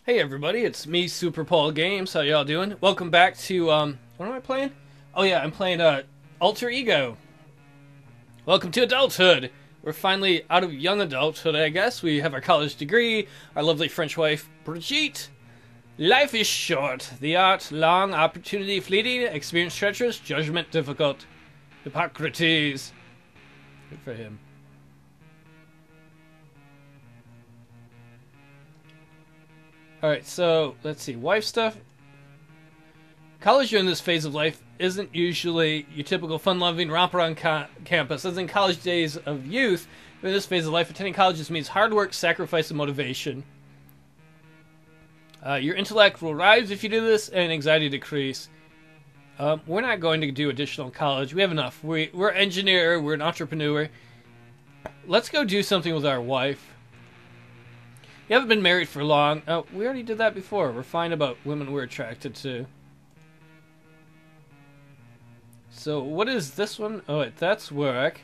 Hey everybody, it's me, Super Paul Games. How y'all doing? Welcome back to, what am I playing? Oh yeah, I'm playing, Alter Ego. Welcome to Adulthood. We're finally out of young adulthood, I guess. We have our college degree, our lovely French wife, Brigitte. Life is short, the art long, opportunity fleeting, experience treacherous, judgment difficult. Hippocrates. Good for him. Alright, so, let's see. Wife stuff. College during this phase of life isn't usually your typical fun-loving romp around campus. As in college days of youth, during this phase of life, attending college just means hard work, sacrifice, and motivation. Your intellect will rise if you do this, and anxiety decrease. We're not going to do additional college. We have enough. We're an engineer. We're an entrepreneur. Let's go do something with our wife. You haven't been married for long. Oh, we already did that before. We're fine about women we're attracted to. So, what is this one? Oh, wait, that's work.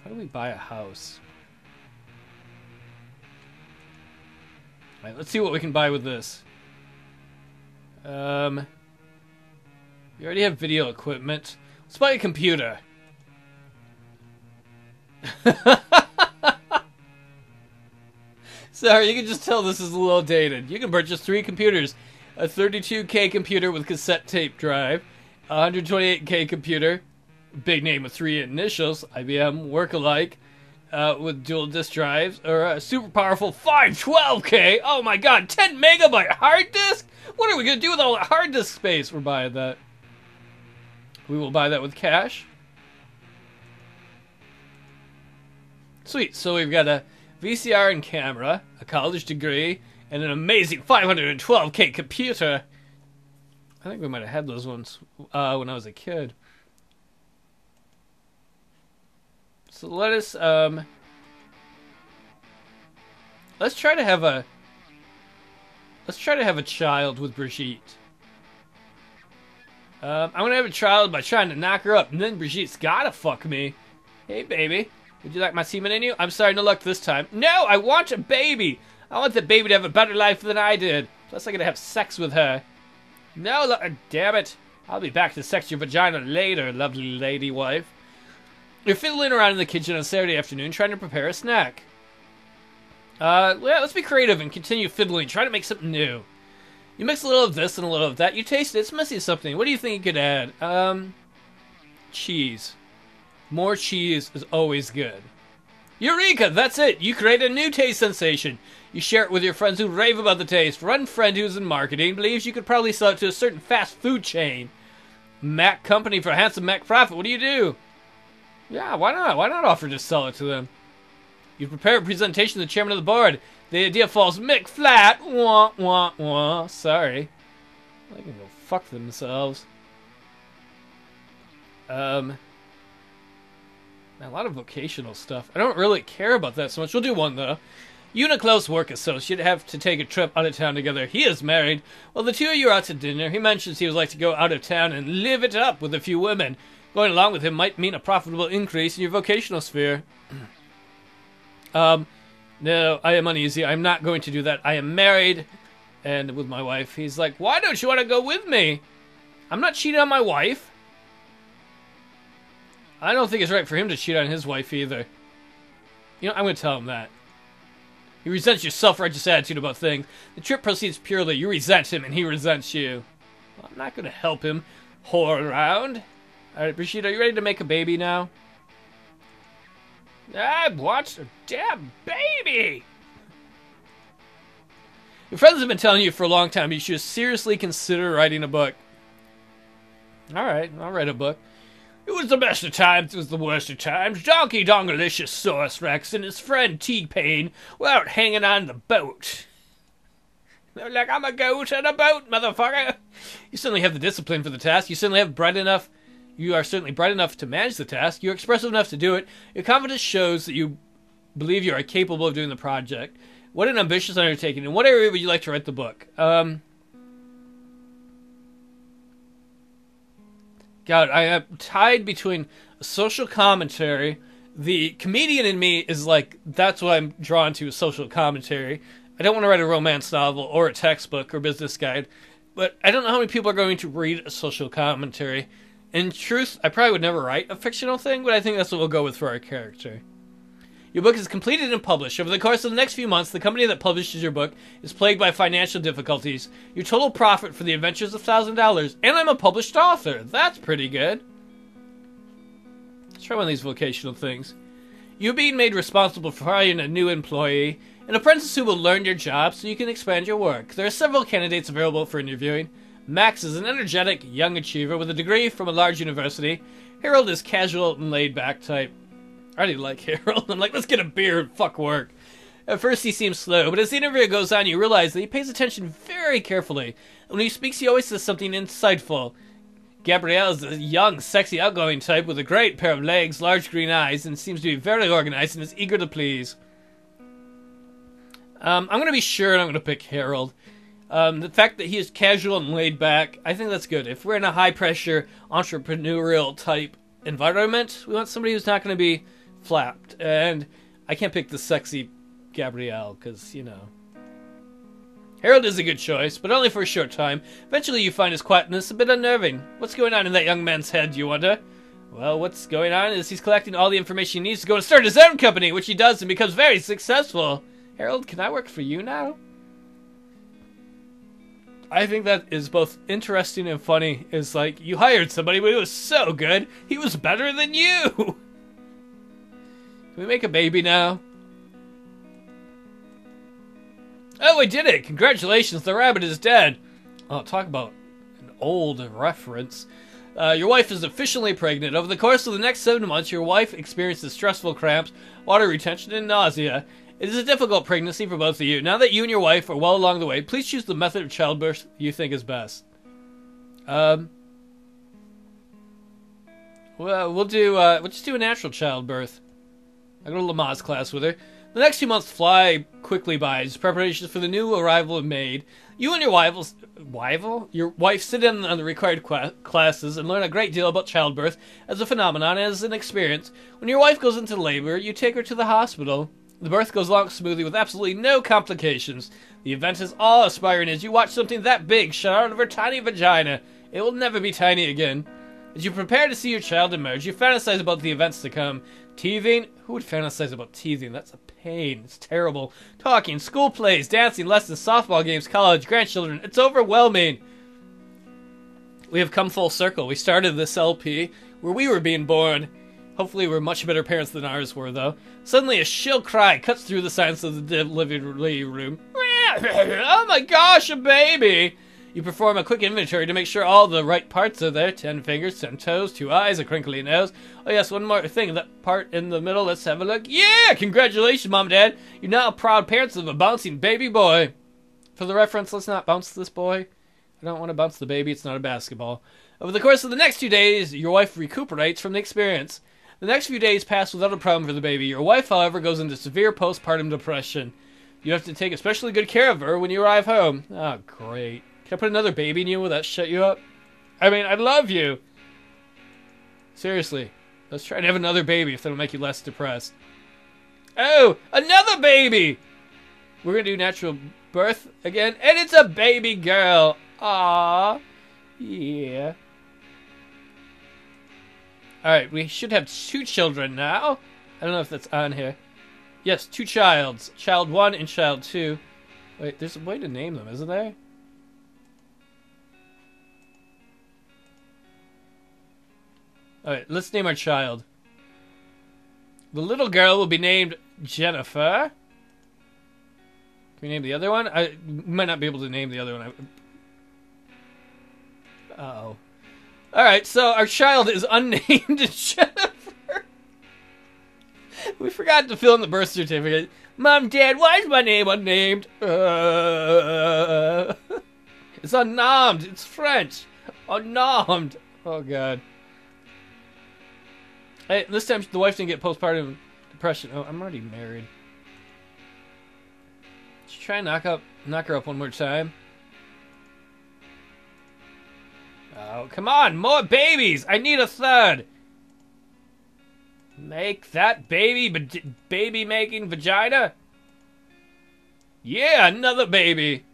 How do we buy a house? Alright, let's see what we can buy with this. You already have video equipment. Let's buy a computer. Sorry, you can just tell this is a little dated. You can purchase 3 computers. A 32K computer with cassette tape drive, a 128K computer, big name with 3 initials, IBM, work-alike, with dual disk drives, or a super powerful 512K, oh my god, 10 megabyte hard disk? What are we going to do with all that hard disk space? We're buying that. We will buy that with cash. Sweet, so we've got a VCR and camera, a college degree, and an amazing 512K computer. I think we might have had those ones when I was a kid. So let's try to have a child with Brigitte. I'm gonna have a child by trying to knock her up, and then Brigitte's gotta fuck me. Hey baby. Would you like my semen in you? I'm sorry, no luck this time. No, I want a baby. I want the baby to have a better life than I did. Plus, I gotta have sex with her. No, look, damn it. I'll be back to sex your vagina later, lovely lady wife. You're fiddling around in the kitchen on Saturday afternoon trying to prepare a snack. Well, let's be creative and continue fiddling. Try to make something new. You mix a little of this and a little of that. You taste it. It's missing something. What do you think you could add? Cheese. More cheese is always good. Eureka! That's it! You create a new taste sensation. You share it with your friends who rave about the taste. One friend who's in marketing believes you could probably sell it to a certain fast food chain. Mac company for a handsome Mac profit. What do you do? Yeah, why not? Why not offer to sell it to them? You prepare a presentation to the chairman of the board. The idea falls McFlat. Wah, wah, wah. Sorry. They can go fuck themselves. A lot of vocational stuff. I don't really care about that so much. We'll do one, though. You and a close work associate have to take a trip out of town together. He is married. Well, the two of you are out to dinner. He mentions he would like to go out of town and live it up with a few women. Going along with him might mean a profitable increase in your vocational sphere. No, I am uneasy. I'm not going to do that. I am married, and with my wife. He's like, why don't you want to go with me? I'm not cheating on my wife. I don't think it's right for him to cheat on his wife either. You know, I'm going to tell him that. He resents your self-righteous attitude about things. The trip proceeds purely. You resent him and he resents you. Well, I'm not going to help him whore around. Alright, Brigitte, are you ready to make a baby now? I watched a damn baby! Your friends have been telling you for a long time you should seriously consider writing a book. Alright, I'll write a book. It was the best of times, it was the worst of times. Donkey Dongalicious Sauce Rex and his friend T-Pain were out hanging on the boat. They're like, I'm a goat on a boat, motherfucker. You certainly have the discipline for the task. You certainly have bright enough. You are certainly bright enough to manage the task. You're expressive enough to do it. Your confidence shows that you believe you are capable of doing the project. What an ambitious undertaking. In what area would you like to write the book? God, I am tied between a social commentary The comedian in me is like, that's what I'm drawn to, social commentary. I don't want to write a romance novel or a textbook or business guide, but I don't know how many people are going to read a social commentary. In truth, I probably would never write a fictional thing, but I think that's what we'll go with for our character. Your book is completed and published. Over the course of the next few months, the company that publishes your book is plagued by financial difficulties. Your total profit for the adventures is $1,000, and I'm a published author. That's pretty good. Let's try one of these vocational things. You're being made responsible for hiring a new employee, an apprentice who will learn your job so you can expand your work. There are several candidates available for interviewing. Max is an energetic, young achiever with a degree from a large university. Harold is casual and laid-back type. I already like Harold. I'm like, let's get a beer and fuck work. At first he seems slow, but as the interview goes on, you realize that he pays attention very carefully. And when he speaks, he always says something insightful. Gabrielle is a young, sexy, outgoing type with a great pair of legs, large green eyes, and seems to be very organized and is eager to please. I'm going to be sure and I'm going to pick Harold. The fact that he is casual and laid back, I think that's good. If we're in a high-pressure, entrepreneurial type environment, we want somebody who's not going to be flapped. And I can't pick the sexy Gabrielle, because, you know. Harold is a good choice, but only for a short time. Eventually you find his quietness a bit unnerving. What's going on in that young man's head, you wonder? Well, what's going on is he's collecting all the information he needs to go and start his own company, which he does and becomes very successful. Harold, can I work for you now? I think that is both interesting and funny. It's like, you hired somebody, but he was so good, he was better than you! Can we make a baby now? Oh, we did it! Congratulations, the rabbit is dead! Oh, talk about an old reference. Your wife is officially pregnant. Over the course of the next 7 months, your wife experiences stressful cramps, water retention, and nausea. It is a difficult pregnancy for both of you. Now that you and your wife are well along the way, please choose the method of childbirth you think is best. Well, we'll just do a natural childbirth. I go to Lamaze class with her. The next 2 months fly quickly by as preparations for the new arrival are made. You and your wife sit in on the required classes and learn a great deal about childbirth as a phenomenon, as an experience. When your wife goes into labor, you take her to the hospital. The birth goes along smoothly with absolutely no complications. The event is awe-inspiring as you watch something that big shot out of her tiny vagina. It will never be tiny again. As you prepare to see your child emerge, you fantasize about the events to come. Teething? Who would fantasize about teething? That's a pain. It's terrible. Talking, school plays, dancing, lessons, softball games, college, grandchildren. It's overwhelming. We have come full circle. We started this LP where we were being born. Hopefully we're much better parents than ours were, though. Suddenly a shrill cry cuts through the silence of the living room. Oh my gosh, a baby! You perform a quick inventory to make sure all the right parts are there. 10 fingers, 10 toes, 2 eyes, a crinkly nose. Oh yes, one more thing. That part in the middle, let's have a look. Yeah! Congratulations, Mom and Dad! You're now proud parents of a bouncing baby boy. For the reference, let's not bounce this boy. I don't want to bounce the baby, it's not a basketball. Over the course of the next 2 days, your wife recuperates from the experience. The next few days pass without a problem for the baby. Your wife, however, goes into severe postpartum depression. You have to take especially good care of her when you arrive home. Oh, great. Can I put another baby in you? Will that shut you up? I mean, I love you. Seriously. Let's try to have another baby if that'll make you less depressed. Oh, another baby! We're going to do natural birth again. And it's a baby girl. Aww. Yeah. Alright, we should have 2 children now. I don't know if that's on here. Yes, 2 childs. Child 1 and child 2. Wait, there's a way to name them, isn't there? Alright, let's name our child. The little girl will be named Jennifer. Can we name the other one? I might not be able to name the other one. Uh-oh. Alright, so our child is unnamed Jennifer. We forgot to fill in the birth certificate. Mom, Dad, why is my name unnamed? It's unnamed. It's French. Unnamed. Oh, God. Hey, this time the wife didn't get postpartum depression. Oh, I'm already married. Let's try and knock her up one more time. Oh, come on! More babies! I need a third! Make that baby making vagina. Yeah, another baby.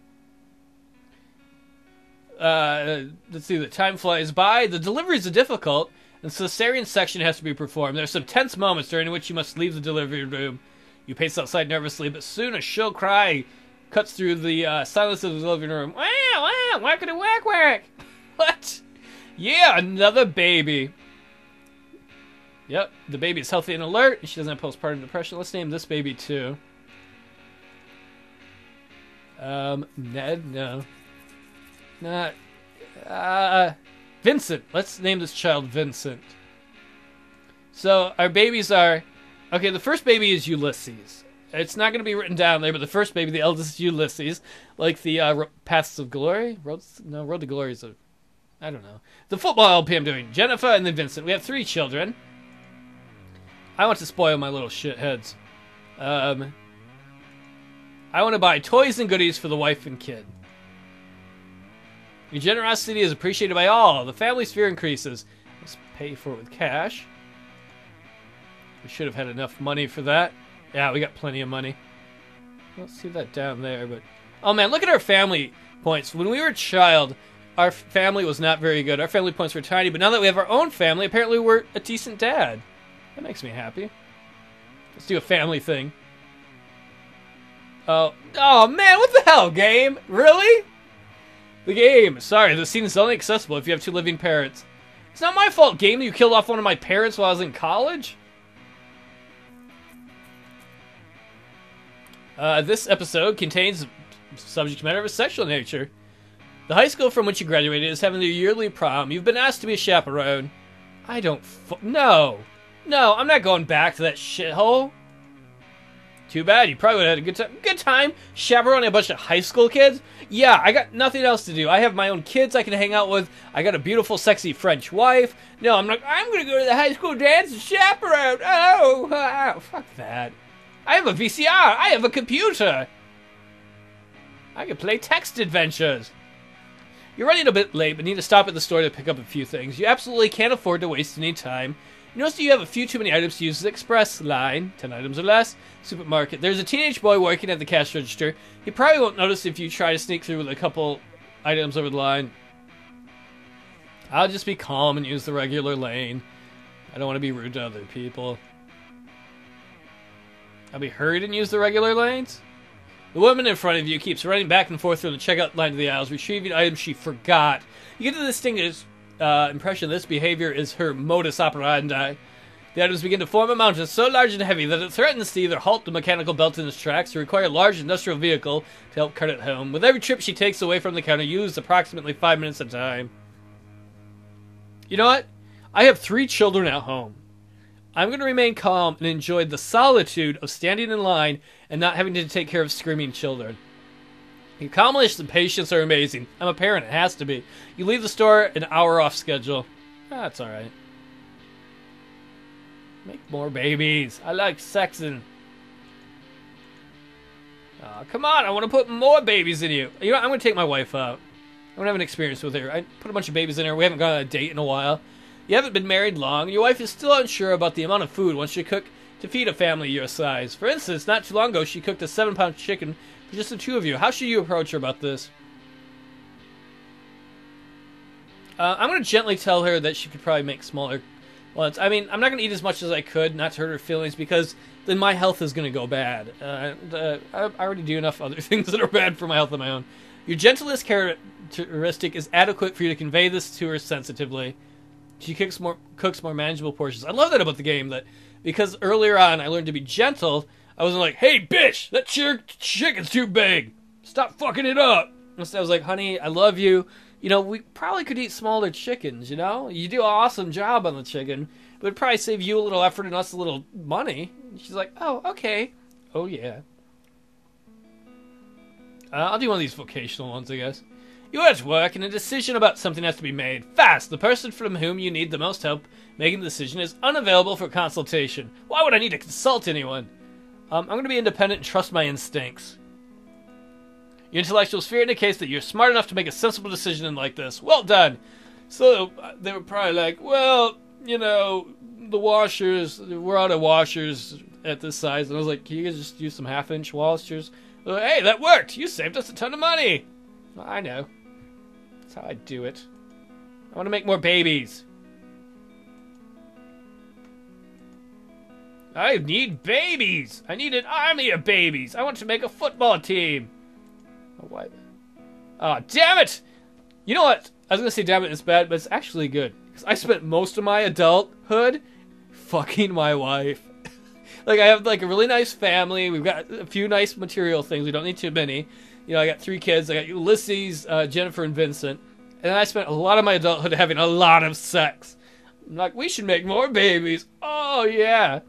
Let's see, the time flies by. The deliveries are difficult, and cesarean section has to be performed. There are some tense moments during which you must leave the delivery room. You pace outside nervously, but soon a shrill cry cuts through the silence of the delivery room. Wow, wow, whackity whack whack. What? Yeah, another baby. Yep, the baby is healthy and alert. She doesn't have postpartum depression. Let's name this baby too. Ned? No. Not. Vincent. Let's name this child Vincent. So, our babies are... Okay, the first baby is Ulysses. It's not going to be written down there, but the first baby, the eldest, is Ulysses. Like the Paths of Glory? Road to Glory is a... I don't know. The football LP I'm doing. Jennifer and then Vincent. We have 3 children. I want to spoil my little shitheads. I want to buy toys and goodies for the wife and kid. Your generosity is appreciated by all. The family sphere increases. Let's pay for it with cash. We should have had enough money for that. Yeah, we got plenty of money. Let's see that down there, but... Oh man, look at our family points. When we were a child, our family was not very good. Our family points were tiny, but now that we have our own family, apparently we're a decent dad. That makes me happy. Let's do a family thing. Oh man, what the hell, game? Really? The game. Sorry, the scene is only accessible if you have 2 living parents. It's not my fault, game, that you killed off one of my parents while I was in college. This episode contains subject matter of a sexual nature. The high school from which you graduated is having their yearly prom. You've been asked to be a chaperone. I don't No, I'm not going back to that shithole. Too bad, you probably would have had a good time. Good time chaperoning a bunch of high school kids? Yeah, I got nothing else to do. I have my own kids I can hang out with. I got a beautiful, sexy French wife. No, I'm going to go to the high school dance and chaperone. Oh, fuck that. I have a VCR. I have a computer. I can play text adventures. You're running a bit late, but need to stop at the store to pick up a few things. You absolutely can't afford to waste any time. You notice you have a few too many items to use the express line. 10 items or less. Supermarket. There's a teenage boy working at the cash register. He probably won't notice if you try to sneak through with a couple items over the line. I'll just be calm and use the regular lane. I don't want to be rude to other people. I'll be hurried and use the regular lanes. The woman in front of you keeps running back and forth through the checkout line to the aisles, retrieving items she forgot. You get the distinguished impression this behavior is her modus operandi. The items begin to form a mountain so large and heavy that it threatens to either halt the mechanical belt in its tracks or require a large industrial vehicle to help cart it home. With every trip she takes away from the counter, you lose approximately 5 minutes of time. You know what? I have 3 children at home. I'm going to remain calm and enjoy the solitude of standing in line and not having to take care of screaming children. Your calmness and patience are amazing. I'm a parent, it has to be. You leave the store an hour off schedule. That's alright. Make more babies. I like sexing. Come on, I want to put more babies in you. You know, I'm going to take my wife out. I'm going to have an experience with her. I put a bunch of babies in her. We haven't gone on a date in a while. You haven't been married long. Your wife is still unsure about the amount of food one should cook to feed a family your size. For instance, not too long ago, she cooked a 7-pound chicken for just the 2 of you. How should you approach her about this? I'm going to gently tell her that she could probably make smaller ones. I mean, I'm not going to eat as much as I could, not to hurt her feelings, because then my health is going to go bad. I already do enough other things that are bad for my health of my own. Your gentlest characteristic is adequate for you to convey this to her sensitively. She cooks more manageable portions. I love that about the game, that because earlier on I learned to be gentle, I wasn't like, hey bitch, that chicken's too big. Stop fucking it up. Instead I was like, honey, I love you. You know, we probably could eat smaller chickens, you know? You do an awesome job on the chicken, but it'd probably save you a little effort and us a little money. And she's like, oh, okay. Oh, yeah. I'll do one of these vocational ones, I guess. You are at work, and a decision about something has to be made. Fast! The person from whom you need the most help making the decision is unavailable for consultation. Why would I need to consult anyone? I'm going to be independent and trust my instincts. Your intellectual sphere indicates that you're smart enough to make a sensible decision like this. Well done! So, they were probably like, well, you know, the washers, we're out of washers at this size. And I was like, can you guys just use some half-inch washers? Like, hey, that worked. You saved us a ton of money. Well, I know. That's how I do it. I want to make more babies. I need babies. I need an army of babies. I want to make a football team. Oh, what? Oh, damn it. You know what? I was going to say damn it, it's bad, but it's actually good. Because I spent most of my adulthood fucking my wife. Like, I have, like, a really nice family. We've got a few nice material things. We don't need too many. You know, I got 3 kids. I got Ulysses, Jennifer, and Vincent. And I spent a lot of my adulthood having a lot of sex. I'm like, we should make more babies. Oh, yeah.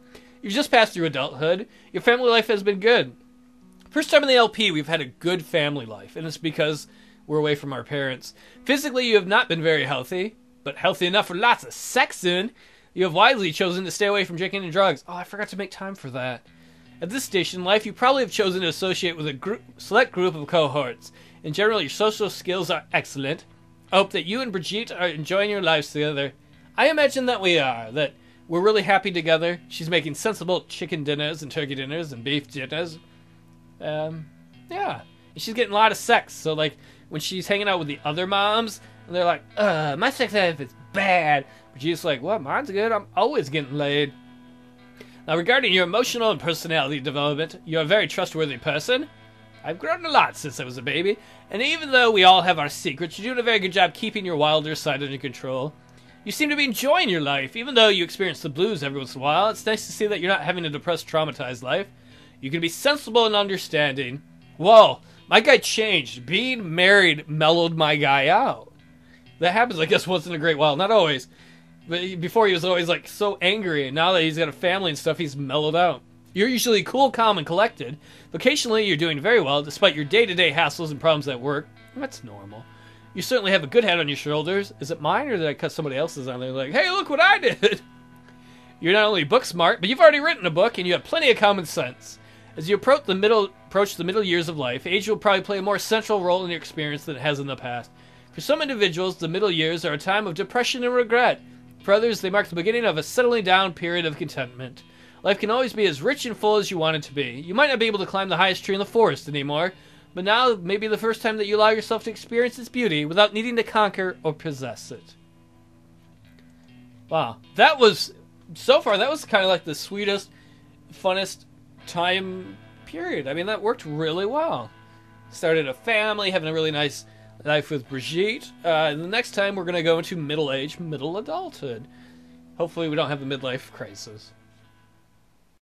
You've just passed through adulthood. Your family life has been good. First time in the LP, we've had a good family life. And it's because we're away from our parents. Physically, you have not been very healthy. But healthy enough for lots of sexing. You have wisely chosen to stay away from drinking and drugs. Oh, I forgot to make time for that. At this station in life, you probably have chosen to associate with a select group of cohorts. In general, your social skills are excellent. I hope that you and Brigitte are enjoying your lives together. I imagine that we are. That we're really happy together. She's making sensible chicken dinners and turkey dinners and beef dinners. Yeah. And she's getting a lot of sex. So, like, when she's hanging out with the other moms, and they're like, my sex life is bad. Brigitte's like, well, mine's good. I'm always getting laid. Now, regarding your emotional and personality development, you're a very trustworthy person. I've grown a lot since I was a baby, and even though we all have our secrets, you're doing a very good job keeping your wilder side under control. You seem to be enjoying your life, even though you experience the blues every once in a while. It's nice to see that you're not having a depressed, traumatized life. You can be sensible and understanding. Whoa, my guy changed. Being married mellowed my guy out. That happens, I guess, once in a great while. Not always. But before he was always, like, so angry, and now that he's got a family and stuff, he's mellowed out. You're usually cool, calm, and collected. Occasionally, you're doing very well, despite your day-to-day hassles and problems at work. That's normal. You certainly have a good head on your shoulders. Is it mine, or did I cut somebody else's on there? Like, hey, look what I did! You're not only book smart, but you've already written a book, and you have plenty of common sense. As you approach the middle years of life, age will probably play a more central role in your experience than it has in the past. For some individuals, the middle years are a time of depression and regret. For others, they mark the beginning of a settling down period of contentment. Life can always be as rich and full as you want it to be. You might not be able to climb the highest tree in the forest anymore, but now may be the first time that you allow yourself to experience its beauty without needing to conquer or possess it. Wow. That was, so far, that was kind of like the sweetest, funnest time period. I mean, that worked really well. Started a family, having a really nice life with Brigitte. The next time we're going to go into middle age, middle adulthood. Hopefully we don't have the midlife crisis.